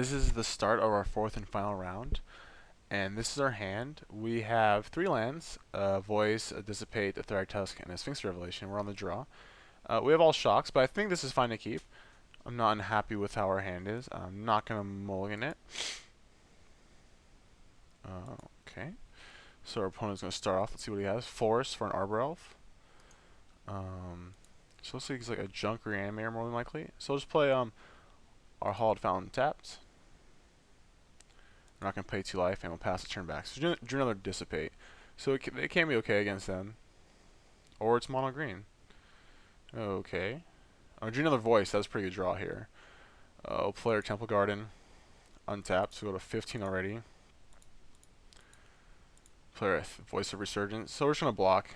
This is the start of our fourth and final round, and this is our hand. We have 3 lands, Voice, a Dissipate, a Theric Tusk, and a Sphinx Revelation. We're on the draw. We have all shocks, but I think this is fine to keep. I'm not unhappy with how our hand is. I'm not going to mulligan it. Okay. So our opponent's going to start off. Let's see what he has. Forest for an Arbor Elf. So looks like he's like a junk reanimator more than likely. So we'll just play our Hallowed Fountain tapped. We're not going to pay 2 life, and we'll pass the turn back. So drew another Dissipate. So it can be okay against them. Or it's mono green. Okay. Drew another Voice. That's a pretty good draw here. We'll play our Temple Garden. Untapped, so we go to 15 already. Play our Voice of Resurgence. So we're just going to block.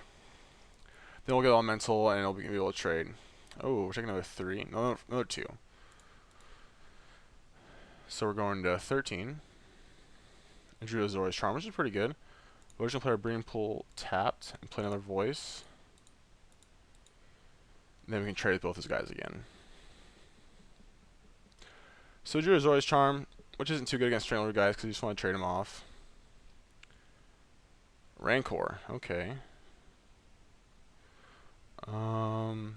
Then we'll get Elemental, and it'll be able to trade. Oh, we're taking another 3. No, another 2. So we're going to 13. And drew Azorius Charm, which is pretty good. We're just going to play our Breeding Pool tapped and play another Voice. And then we can trade with both those guys again. So we drew Azorius Charm, which isn't too good against Trailer guys because you just want to trade him off. Rancor, okay. So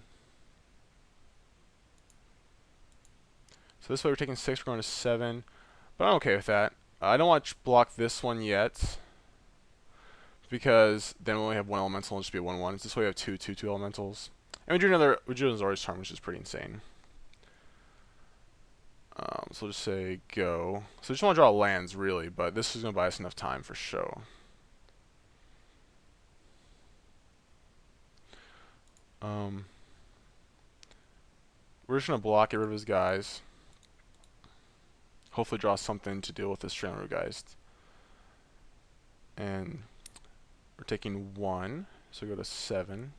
this way we're taking 6, we're going to 7. But I'm okay with that. I don't want to block this one yet, because then we only have 1 elemental and just be a 1/1. This way we have 2 elementals. And we drew an Azorius Charm, which is pretty insane. So we'll just say go. So we just want to draw lands, really, but this is going to buy us enough time for show. We're just going to block, get rid of his guys. Hopefully draw something to deal with this Geist. And we're taking 1, so we go to 7.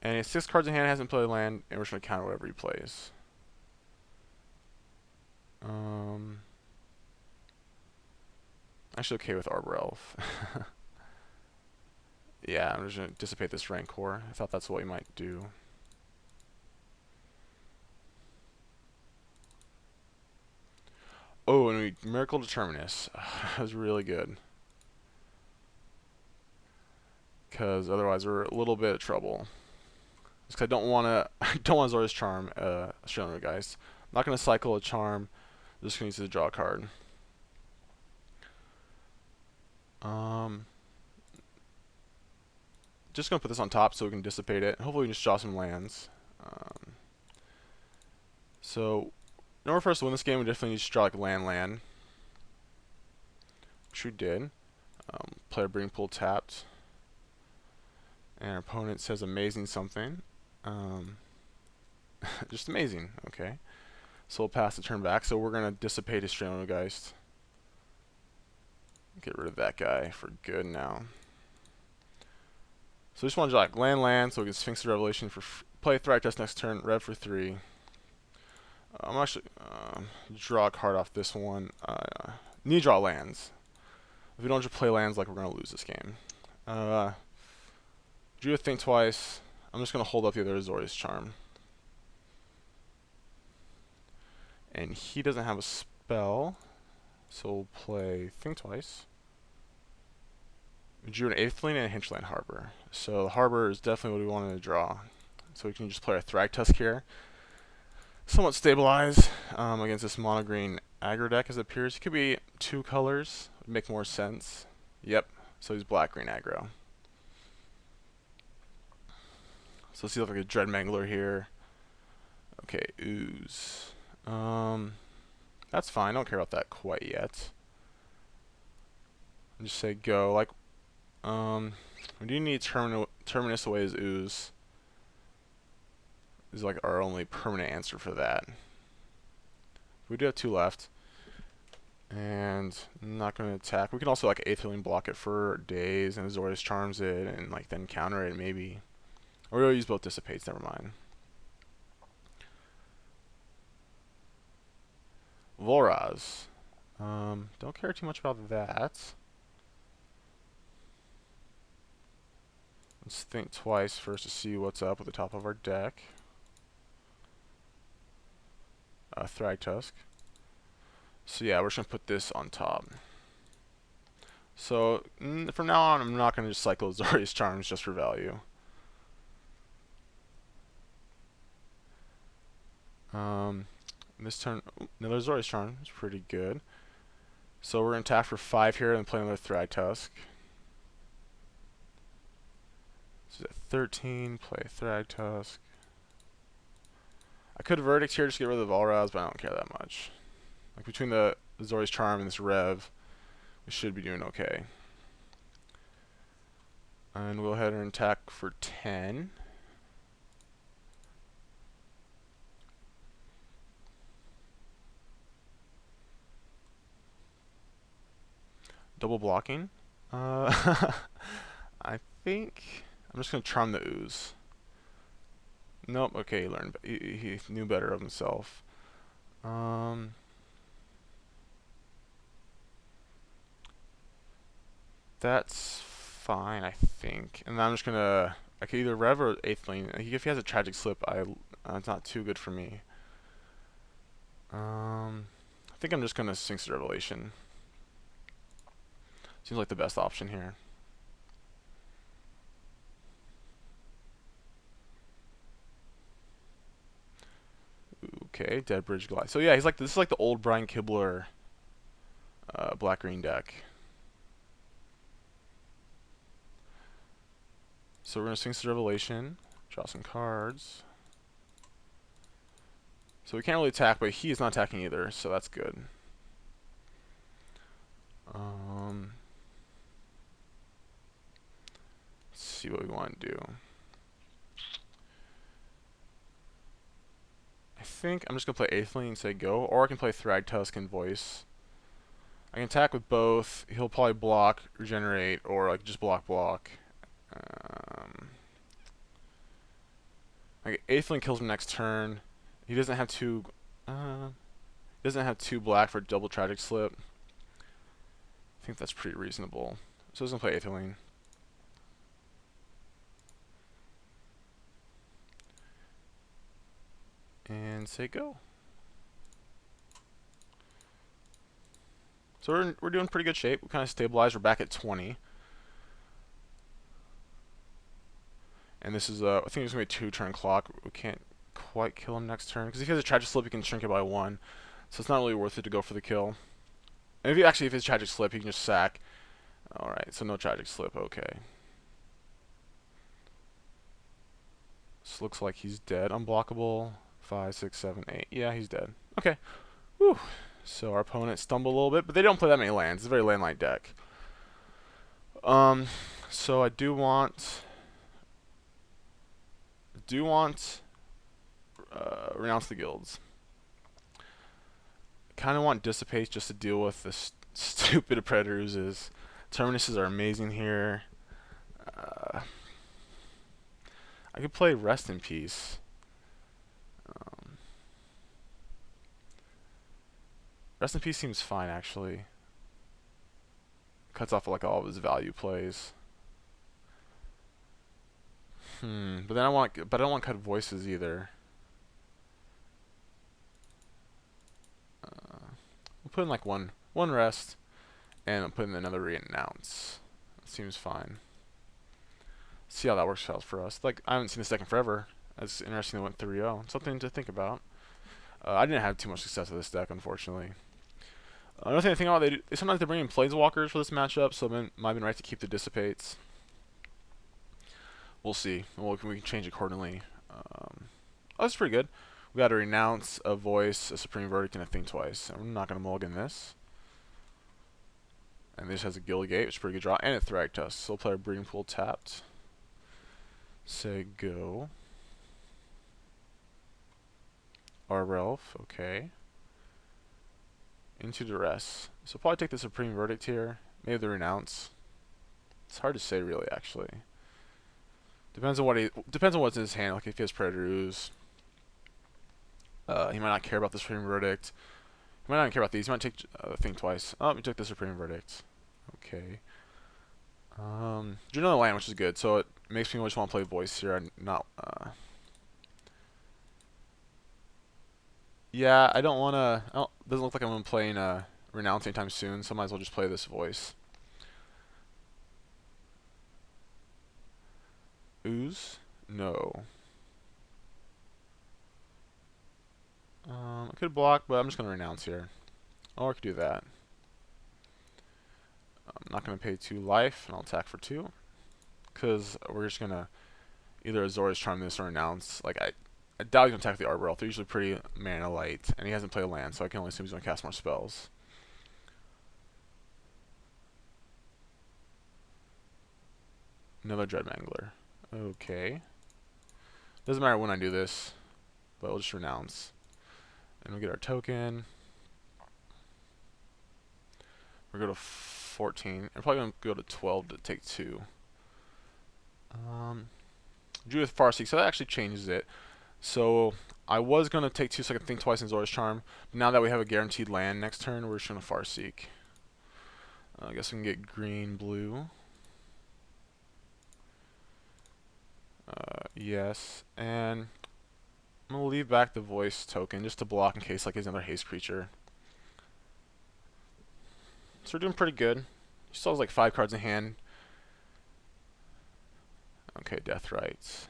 And he has 6 cards in hand, hasn't played land, and we're just going to counter whatever he plays. Actually okay with Arbor Elf. Yeah, I'm just going to dissipate this Rancor. I thought that's what we might do. Oh, and we Miracle Determinus. That was really good. Because otherwise we're a little bit of trouble. Because I don't want Azorius Charm, Australian Geist. I'm not going to cycle a Charm. I'm just going to use the draw card. Just going to put this on top so we can dissipate it. Hopefully we can just draw some lands. So, in order for us to win this game, we definitely need to draw like land. Which we did. Play our Breeding Pool tapped. And our opponent says amazing something. Just amazing, okay. So we'll pass the turn back. So we're going to dissipate his Geist. Get rid of that guy for good now. So we just want to draw like land, so we can Sphinx the Revelation for play Theric Tusk next turn, rev for 3. I'm actually draw a card off this one. Need to draw lands. If we don't just play lands, like we're gonna lose this game. Drew a Think Twice. I'm just gonna hold up the other Azorius Charm. And he doesn't have a spell, so we'll play Think Twice. We drew an 8th lane and a Hinterland Harbor. So the Harbor is definitely what we wanted to draw. So we can just play our Theric Tusk here. Somewhat stabilize against this mono green aggro deck as it appears. It could be 2 colors, would make more sense. Yep, so he's black green aggro. So let's see if I get Dread Mangler here. Okay, Ooze. That's fine, I don't care about that quite yet. I'll just say go. Like, we do need Terminus away as Ooze. Is like our only permanent answer for that. We do have 2 left. And I'm not going to attack. We can also like 8th lane block it for days and Azorius Charms it and like then counter it maybe. Or we'll use both Dissipates, never mind. Volraz. Don't care too much about that. Let's think twice first to see what's up at the top of our deck. Thragtusk. So yeah, we're just gonna put this on top. So from now on, I'm not gonna just cycle Azorius Charms just for value. This turn, another Azorius Charm is pretty good. So we're gonna attack for 5 here and play another Thragtusk. So at 13, play Thragtusk. I could Verdict here just to get rid of the Volraz, but I don't care that much. Like between the Azorius Charm and this Rev, we should be doing okay. And we'll go ahead and attack for 10. Double blocking. I think I'm just gonna charm the Ooze. Nope. Okay, he learned. He knew better of himself. That's fine, I think. And then I'm just gonna. I could either Rev or 8th lane. If he has a Tragic Slip, it's not too good for me. I think I'm just gonna Sphinx Revelation. Seems like the best option here. Okay, Dead Bridge Glide. So yeah, he's like this is like the old Brian Kibler black green deck. So we're gonna Sphinx Revelation, draw some cards. So we can't really attack, but he is not attacking either, so that's good. Let's see what we want to do. I think I'm just gonna play 8th lane and say go, or I can play Thragtusk and Voice. I can attack with both. He'll probably block, regenerate, or like just block. Like 8th lane kills him next turn. He doesn't have two. Doesn't have 2 black for double Tragic Slip. I think that's pretty reasonable. So he's gonna play 8th lane. And say go. So we're doing pretty good shape. We kind of stabilized. We're back at 20. And this is I think it's gonna be a 2-turn clock. We can't quite kill him next turn because if he has a Tragic Slip, he can shrink it by 1. So it's not really worth it to go for the kill. And if he has Tragic Slip, he can just sack. All right, so no Tragic Slip. Okay. This looks like he's dead. Unblockable. 5, 6, 7, 8. Yeah, he's dead. Okay. Whew. So our opponent stumbled a little bit, but they don't play that many lands. It's a very land-light deck. So I do want Renounce the Guilds. Kind of want Dissipate just to deal with this stupid Predator Oozes. Terminuses are amazing here. I could play Rest in Peace. Rest in Peace seems fine actually. Cuts off like all of his value plays. But then I don't want to cut Voices either. We'll put in like one Rest, and I'll put in another Renounce. That seems fine. See how that works out for us. Like I haven't seen this deck in forever. It's interesting that it went 3-0. Something to think about. I didn't have too much success with this deck, unfortunately. Another thing to think about, sometimes they bring in Planeswalkers for this matchup, so it might have been right to keep the Dissipates. We'll see. We can change accordingly. Oh, that's pretty good. We got a Renounce, a Voice, a Supreme Verdict, and a Think Twice. And we're not going to mulligan this. And this has a Guild Gate, which is a pretty good draw, and a Thragtusk. So we'll play our Breeding Pool tapped. Say go. Our Relf, okay. Into Duress. So probably take the Supreme Verdict here. Maybe the Renounce. It's hard to say really, actually. Depends on what's in his hand. Like if he has Predator Ooze, he might not care about the Supreme Verdict. He might not care about these. He might take Think Twice. Oh, he took the Supreme Verdict. Okay. Drew another land, which is good. So it makes me just want to play Voice here. And not. Yeah, I don't want to. Doesn't look like I'm playing Renounce anytime soon, so I might as well just play this voice. Ooze? No. I could block, but I'm just going to Renounce here. Or I could do that. I'm not going to pay 2 life, and I'll attack for 2. Because we're just going to either Azorius Charm this or Renounce. Like, I doubt he's going to attack the Arborelf. They're usually pretty mana light, and he hasn't played a land, so I can only assume he's going to cast more spells. Another Dreadmangler. Okay. Doesn't matter when I do this, but we'll just Renounce. And we'll get our token. We'll go to 14. I'm probably going to go to 12 to take 2. Drew with Farseek, so that actually changes it. So I was going to take 2 so I could think twice in Azorius Charm. But now that we have a guaranteed land next turn, we're just going to Farseek. I guess we can get green, blue. Yes, and I'm going to leave back the voice token just to block in case like he's another haste creature. So we're doing pretty good. He still has like 5 cards in hand. Okay, Death Rites.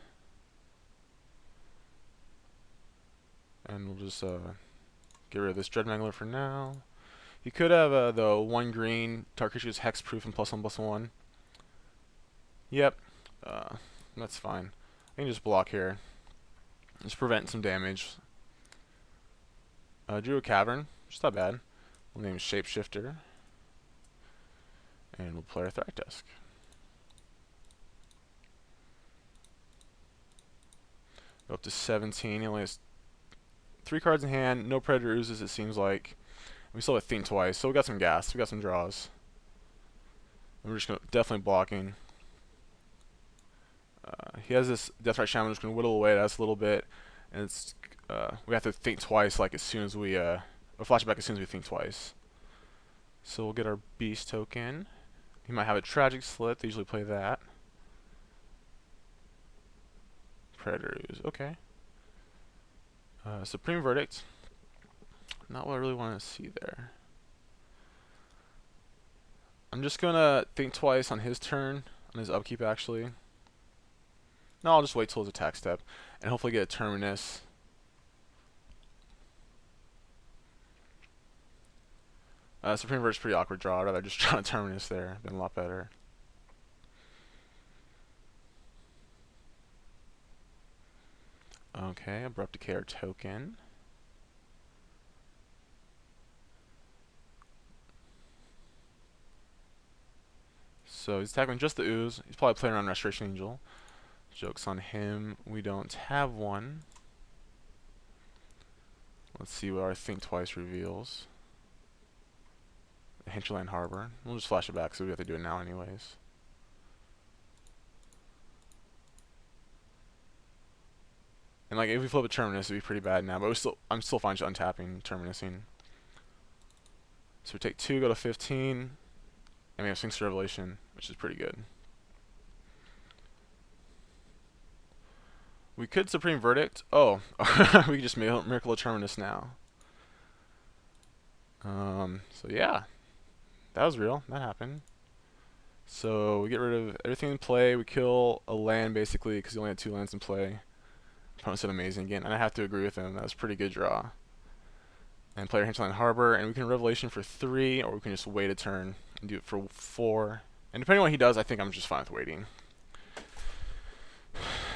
And we'll just get rid of this Dreadmangler for now. He could have the 1 green, target creature is hexproof and +1/+1. Yep, that's fine. I can just block here. Just prevent some damage. Drew a Cavern, which is not bad. We'll name it Shapeshifter. And we'll play our Thragtusk. Go up to 17. He only has 3 cards in hand, no Predator Oozes it seems like. We still have Think Twice, so we got some gas, we got some draws. And we're just gonna definitely blocking. He has this Deathrite Shaman, just gonna whittle away at us a little bit, and it's we have to think twice, like as soon as we or flashback as soon as we think twice. So we'll get our Beast token. He might have a Tragic Slit. They usually play that. Predator Ooze, okay. Supreme Verdict. Not what I really want to see there. I'm just gonna think twice on his turn, on his upkeep actually. No, I'll just wait till his attack step, and hopefully get a Terminus. Supreme Verdict's pretty awkward draw. I'd rather just try to Terminus there. Been a lot better. Okay, Abrupt Decay our token. So he's attacking just the Ooze. He's probably playing around Restoration Angel. Joke's on him. We don't have one. Let's see what our Think Twice reveals. Hinterland Harbor. We'll just flash it back, so we have to do it now anyways. And like if we flip a Terminus, it'd be pretty bad now, but I'm still fine just untapping, Terminusing. So we take 2, go to 15, and we have Sphinx Revelation, which is pretty good. We could Supreme Verdict. Oh, we could just Miracle of Terminus now. So yeah, that was real. That happened. So we get rid of everything in play. We kill a land basically because he only had 2 lands in play. Opponent said amazing again, and I have to agree with him. That was a pretty good draw. And player Hinterland Harbor, and we can Revelation for 3, or we can just wait a turn and do it for 4. And depending on what he does, I think I'm just fine with waiting.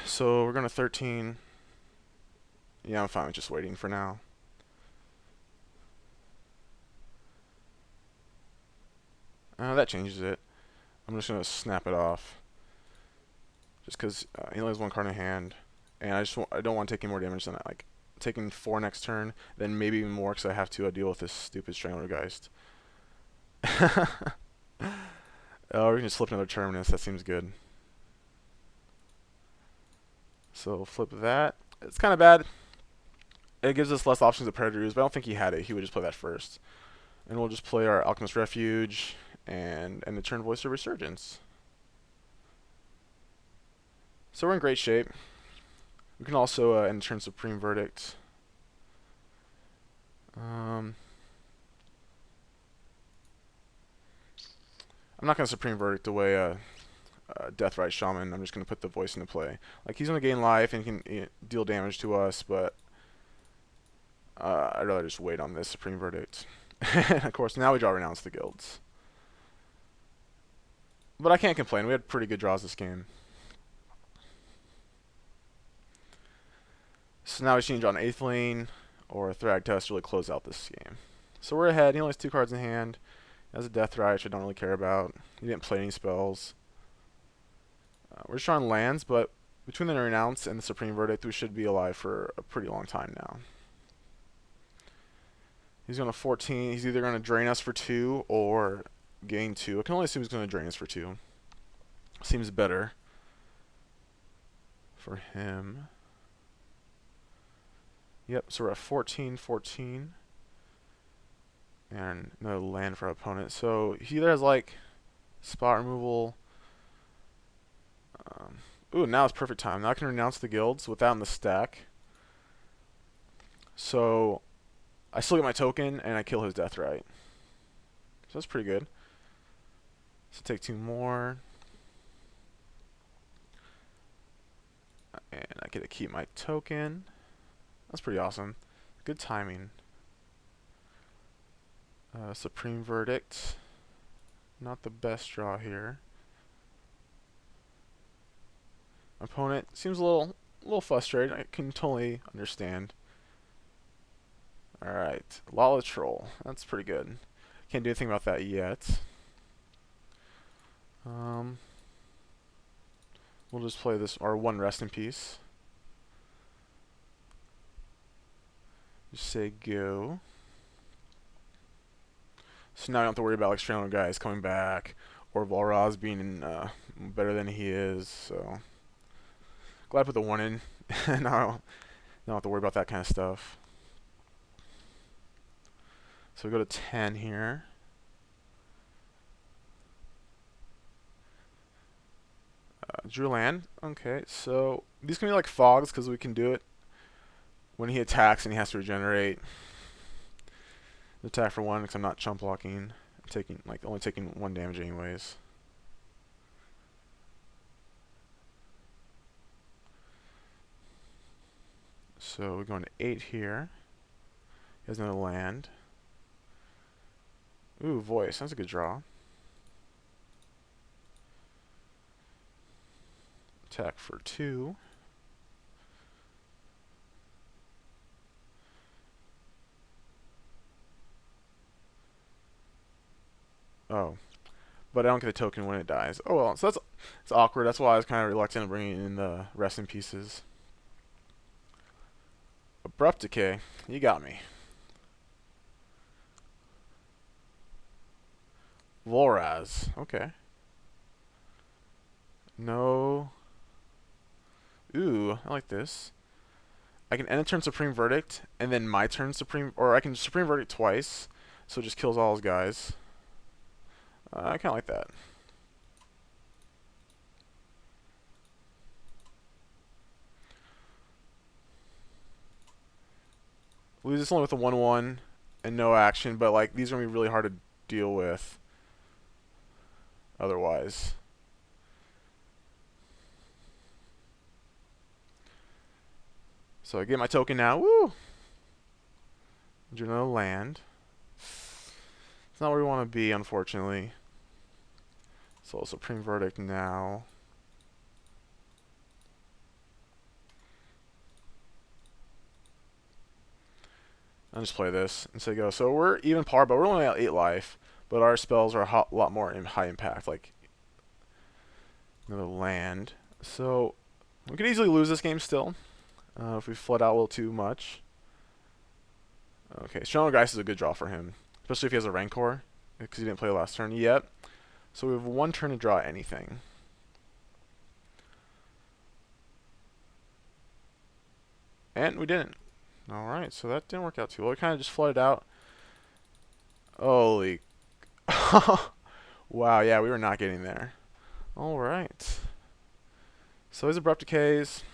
So we're going to 13. Yeah, I'm fine with just waiting for now. That changes it. I'm just going to snap it off. Just because he only has 1 card in hand. And I don't want to take any more damage than that. Like, taking 4 next turn, then maybe even more because I have to deal with this stupid Stranglergeist. Oh, we're going to slip another Terminus. That seems good. So flip that. It's kind of bad. It gives us less options of Predators, but I don't think he had it. He would just play that first. And we'll just play our Alchemist Refuge and the turn Voice of Resurgence. So we're in great shape. We can also end turn Supreme Verdict. I'm not going to Supreme Verdict away Deathrite Shaman. I'm just going to put the voice into play. Like, he's going to gain life and can deal damage to us, but I'd rather just wait on this Supreme Verdict. And of course, now we draw Renounce the Guilds. But I can't complain. We had pretty good draws this game. So now we change on 8th lane or Thragtusk to really close out this game. So we're ahead. He only has 2 cards in hand. He has a Deathrite, which I don't really care about. He didn't play any spells. We're just drawing lands, but between the Renounce and the Supreme Verdict, we should be alive for a pretty long time now. He's going to 14. He's either going to drain us for 2 or gain 2. I can only assume he's going to drain us for 2. Seems better for him. Yep, so we're at 14-14. And another land for our opponent. So he either has like spot removal. Ooh, now it's perfect time. Now I can renounce the guilds with that in the stack. So I still get my token and I kill his Deathrite. So that's pretty good. So take 2 more. And I get to keep my token. That's pretty awesome. Good timing. Supreme Verdict. Not the best draw here. Opponent seems a little frustrated. I can totally understand. Alright. Lala Troll. That's pretty good. Can't do anything about that yet. We'll just play this, our 1 Rest in Peace. Just say go. So now I don't have to worry about like Stranded guys coming back or Valraz being better than he is. So glad I put the 1 in. Now I don't have to worry about that kind of stuff. So we go to 10 here. Drew land. Okay, so these can be like fogs because we can do it when he attacks and he has to regenerate. Attack for 1 because I'm not chump blocking. I'm only taking 1 damage anyways. So we're going to 8 here. He has another land. Ooh, voice. That's a good draw. Attack for 2. Oh. But I don't get a token when it dies. Oh well, so it's awkward. That's why I was kind of reluctant to bringing in the Rest in Pieces. Abrupt Decay. You got me. Valraz. Okay. No. Ooh, I like this. I can end a turn Supreme Verdict, and then my turn Supreme... Or I can Supreme Verdict twice, so it just kills all his guys. I kind of like that. Lose this only with a 1-1 and no action, but like these are going to be really hard to deal with otherwise. So I get my token now. Woo! Drew another land. It's not where we want to be, unfortunately. So Supreme Verdict now. I'll just play this and say go. So we're even par, but we're only at 8 life. But our spells are a lot more high impact, like another land. So we could easily lose this game still if we flood out a little too much. Okay, Stranded Geist is a good draw for him, especially if he has a Rancor, because he didn't play last turn yet. So we have 1 turn to draw anything. And we didn't. Alright, so that didn't work out too well. We kind of just flooded out. Holy... Wow, yeah, we were not getting there. Alright. So his Abrupt Decays.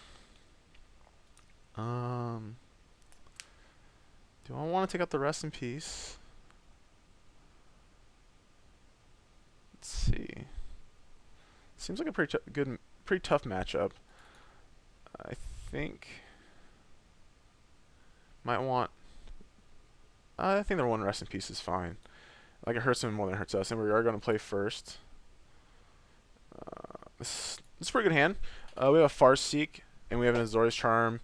Do Do I want to take out the Rest in Peace? Let's see. Seems like a pretty tough matchup. I think might want. I think the one Rest in Peace is fine. Like it hurts him more than it hurts us, and we are going to play first. This is a pretty good hand. We have a Farseek, and we have an Azorius Charm,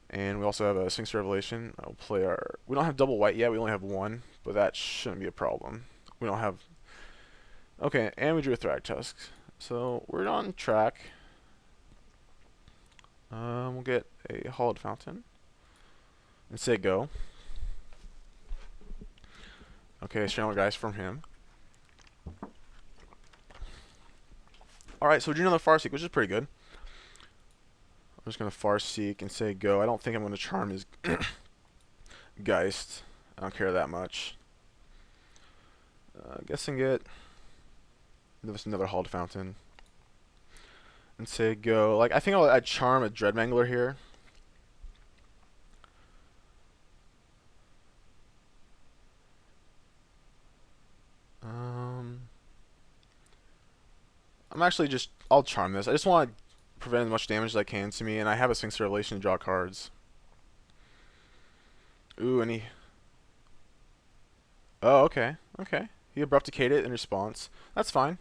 and we also have a Sphinx Revelation. I'll play our. We don't have double white yet. We only have one, but that shouldn't be a problem. We don't have. Okay, and we drew a Thragtusk, so we're on track. We'll get a Hollowed Fountain and say go. Okay, Strangle Guys from him. Alright, so we drew another Farseek, which is pretty good. I'm just going to Farseek and say go. I don't think I'm going to charm his Geist. I don't care that much. Guessing it. There's another Hollowed Fountain. And say go. Like, I think I'd charm a Dreadmangler here. I'll charm this. I just want to prevent as much damage as I can to me, and I have a Sphinx Revelation to draw cards. Ooh, and he... Oh, okay. Okay. He Abrupt Decayed it in response. That's fine.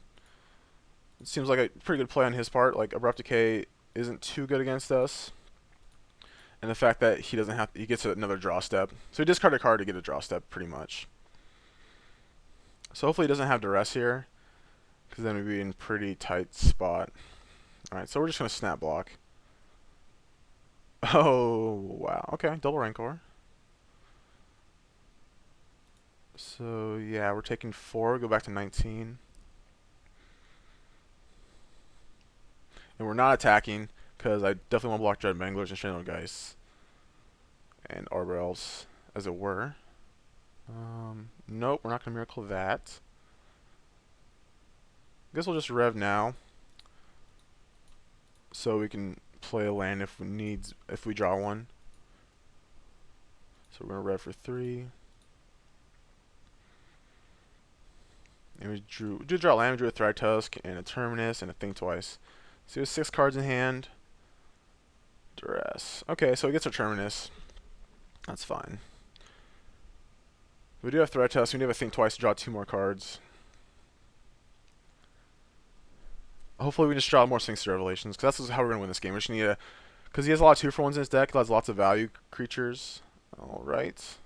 It seems like a pretty good play on his part. Like, Abrupt Decay isn't too good against us. And the fact that he doesn't have... He gets another draw step. So he discard a card to get a draw step, pretty much. So hopefully he doesn't have Duress here, because then we'd be in a pretty tight spot. Alright, so we're just going to Snap Block. Oh, wow. Okay, double Rancor. So, yeah, we're taking 4, go back to 19. And we're not attacking, because I definitely want to block Dread Manglers and Strangle Geists. And Arbor Elves, as it were. Nope, we're not going to Miracle that. I guess we'll just Rev now, so we can play a land if we draw one. So we're going to Rev for 3. And we did draw a land, we drew a Thragtusk and a Terminus and a Think Twice. So we have 6 cards in hand. Duress. Okay, so he gets our Terminus. That's fine. We do have Thragtusk, we do have a Think Twice to draw 2 more cards. Hopefully we just draw more Sphinx Revelations, because that's how we're going to win this game. We just need a... Because he has a lot of 2-for-1s in his deck, he has lots of value creatures. Alright.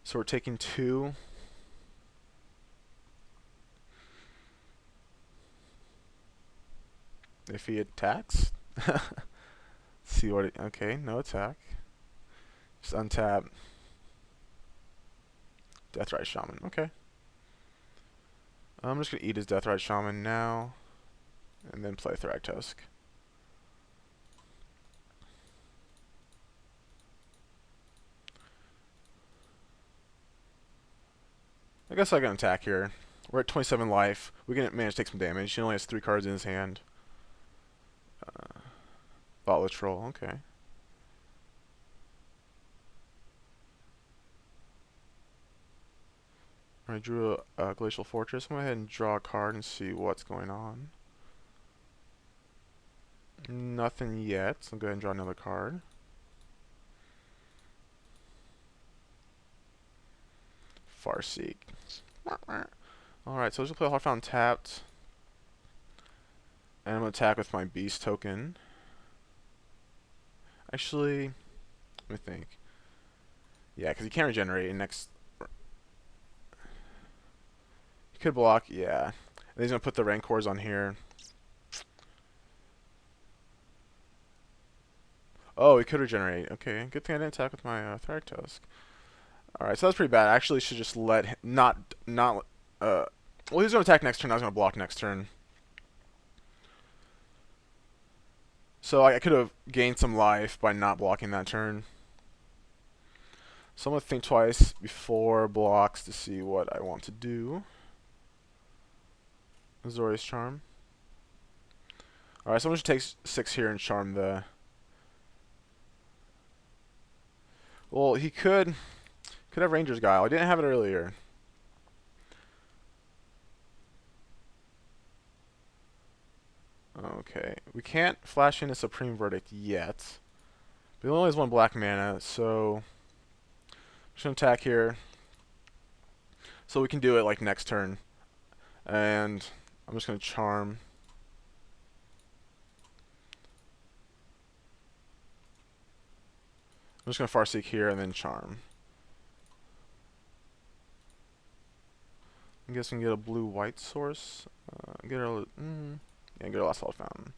So we're taking 2. If he attacks? See what it... Okay, no attack. Just untap. Deathrite Shaman, okay. I'm just going to eat his Deathrite Shaman now, and then play Thragtusk. I guess I can attack here. We're at 27 life. We can manage to take some damage. He only has 3 cards in his hand. Thoughtless Troll, okay. I drew a Glacial Fortress. I'm going to go ahead and draw a card and see what's going on. Nothing yet. So I'll go ahead and draw another card. Farseek. Alright, so let's play a Hard Fountain tapped. And I'm going to attack with my Beast token. Actually, let me think. Yeah, because he can't regenerate in next... He could block, yeah. And he's going to put the Rancors on here. Oh, he could regenerate. Okay, good thing I didn't attack with my Thragtusk. Alright, so that's pretty bad. I actually should just let him... well, he's going to attack next turn. I was going to block next turn. So I could have gained some life by not blocking that turn. So I'm going to think twice before blocks to see what I want to do. Azorius Charm. Alright, so I'm just take 6 here and charm the... Well, he could have Ranger's Guile. I didn't have it earlier. Okay, we can't flash in a Supreme Verdict yet. But he only has 1 black mana, so I'm just gonna attack here. So we can do it like next turn. And I'm just gonna charm. I'm just gonna Farseek here and then charm. I guess we can get a blue-white source. Get our get our last Solid Fountain.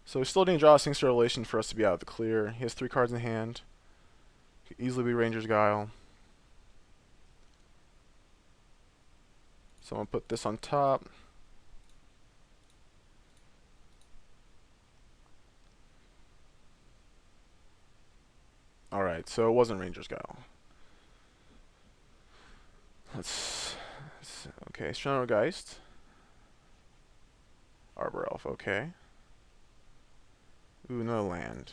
So we still need to draw a Sphinx Revelation for us to be out of the clear. He has 3 cards in hand. Could easily be Ranger's Guile. So I'm gonna put this on top. Alright, so it wasn't Ranger's Guile. Okay, Geist. Arbor Elf, okay. Ooh, no land.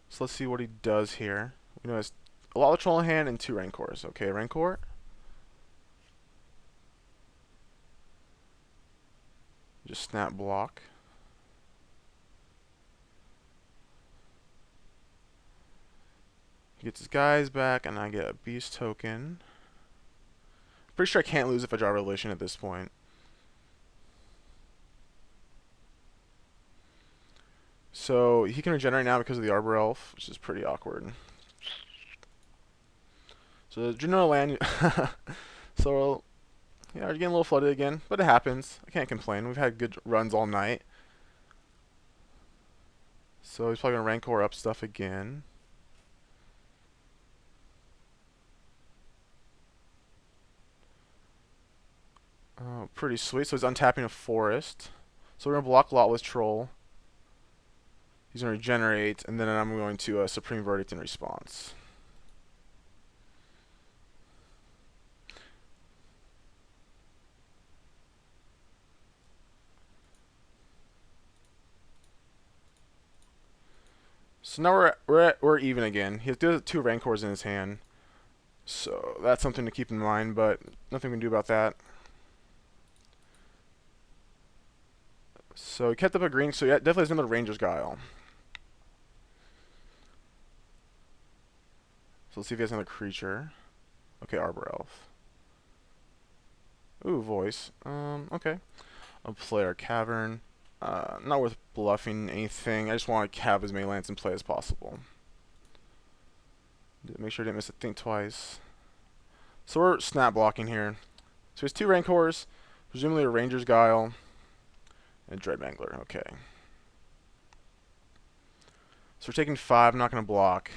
So let's see what he does here. We know he has a lot of Troll in hand and 2 Rancors. Okay, Rancor. Just snap block. He gets his guys back, and I get a Beast token. Pretty sure I can't lose if I draw Revelation at this point. So he can regenerate now because of the Arbor Elf, which is pretty awkward. So the Juno land. So yeah, we're getting a little flooded again, but it happens. I can't complain. We've had good runs all night. So he's probably gonna Rancor up stuff again. Oh, pretty sweet. So he's untapping a forest. So we're gonna block a lot with Troll. He's gonna regenerate, and then I'm going to Supreme Verdict in response. So now we're even again. He has 2 Rancors in his hand, so that's something to keep in mind. But nothing we can do about that. So he kept up a green, so yeah, definitely has another Ranger's Guile. So let's see if he has another creature. Okay, Arbor Elf. Ooh, voice. Okay. I'll play our Cavern. Not worth bluffing anything. I just want to have as many lands in play as possible. Make sure I didn't miss a thing twice. So we're snap blocking here. So he has 2 Rancors, presumably a Ranger's Guile, and Dread Mangler. Okay. So we're taking 5. I'm not going to block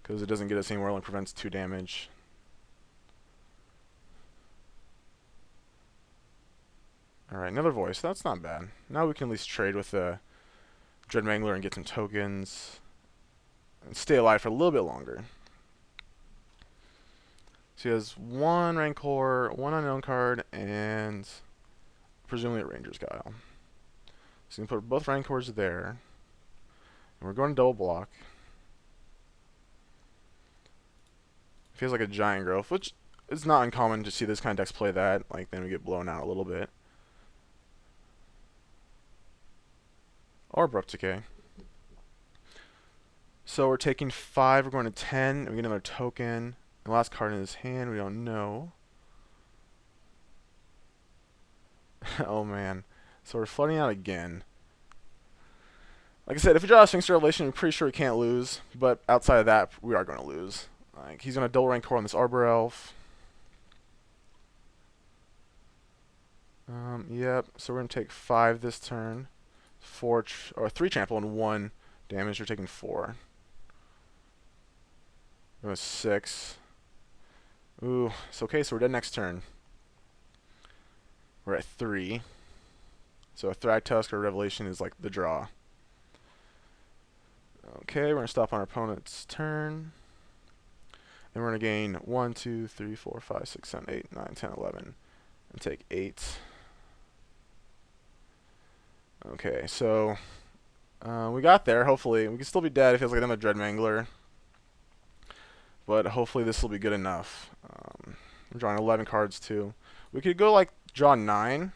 because it doesn't get us anywhere. It only prevents 2 damage. Alright, another voice. That's not bad. Now we can at least trade with the Dread Mangler and get some tokens and stay alive for a little bit longer. So he has 1 Rancor, 1 unknown card, and presumably a Ranger's Guile. So we can put both Rancors there. And we're going to double block. Feels like a Giant Growth, which is not uncommon to see this kind of decks play that. Like, then we get blown out a little bit. Or Abrupt Decay. So we're taking 5, we're going to 10, and we get another token. The last card in his hand, we don't know. Oh man. So we're flooding out again. Like I said, if we draw a Sphinx Revelation, I'm pretty sure we can't lose. But outside of that, we are going to lose. Like, he's going to double Rancor on this Arbor Elf. Yep. So we're going to take 5 this turn. 3 trample and 1 damage. You're taking 4. It was 6. Ooh. It's okay. So we're dead next turn. We're at 3. So a Thragtusk or Revelation is like the draw. Okay, we're going to stop on our opponent's turn. And we're going to gain 1, 2, 3, 4, 5, 6, 7, 8, 9, 10, 11. And take 8. Okay, so we got there. Hopefully, we can still be dead. It feels like another Dread Mangler, but hopefully this will be good enough. I'm drawing 11 cards too. We could go like draw 9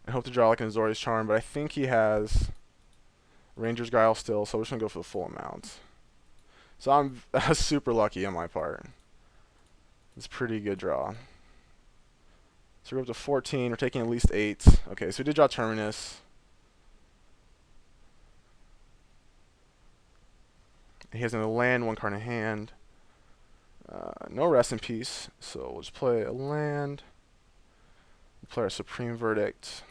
and hope to draw like an Azorius Charm, but I think he has Ranger's Guile still, so we're just gonna go for the full amount. So I'm super lucky on my part. It's a pretty good draw. So we're up to 14. We're taking at least 8. Okay, so we did draw Terminus. He has another land, 1 card in hand. No Rest in Peace, so we'll just play a land. We'll play our Supreme Verdict.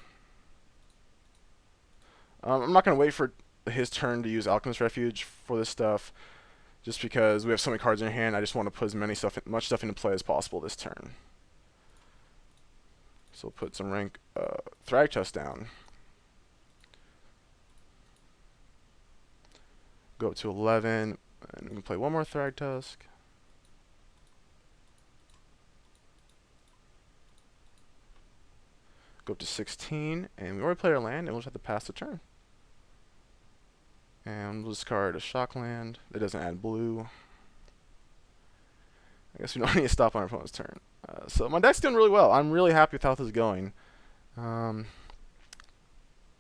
I'm not going to wait for his turn to use Alchemist Refuge for this stuff, just because we have so many cards in our hand. I just want to put as much stuff into play as possible this turn. So we'll put some rank Thragtusk down. Go up to 11, and we can play one more Thragtusk. Go up to 16, and we already played our land, and we'll just have to pass the turn. And we'll discard a shock land that doesn't add blue. I guess we don't need to stop on our opponent's turn. So my deck's doing really well. I'm really happy with how this is going. I'm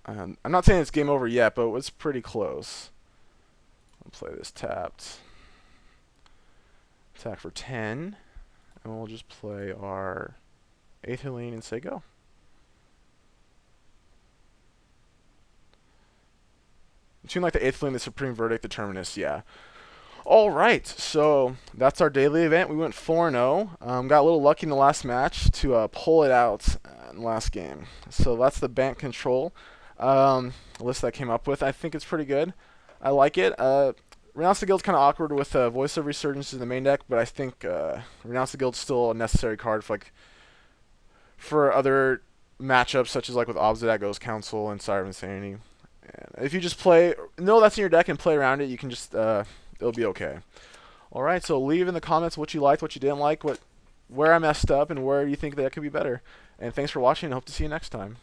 not saying it's game over yet, but it's pretty close. I'll play this tapped. Attack for 10. And we'll just play our Aetherline and say go. Between like the Aetherline, the Supreme Verdict, the Terminus, yeah. Alright, so that's our daily event. We went 4-0. Got a little lucky in the last match to pull it out in the last game. So that's the Bant control list that I came up with. I think it's pretty good. I like it. Renounce the Guild's kind of awkward with Voice of Resurgence in the main deck, but I think Renounce the Guild's still a necessary card for other matchups, such as like with Obsidian Ghost Council and Sire of Insanity. And if you just know that's in your deck and play around it, you can just it'll be okay. Alright, so leave in the comments what you liked, what you didn't like, where I messed up, and where you think that could be better. And thanks for watching, and hope to see you next time.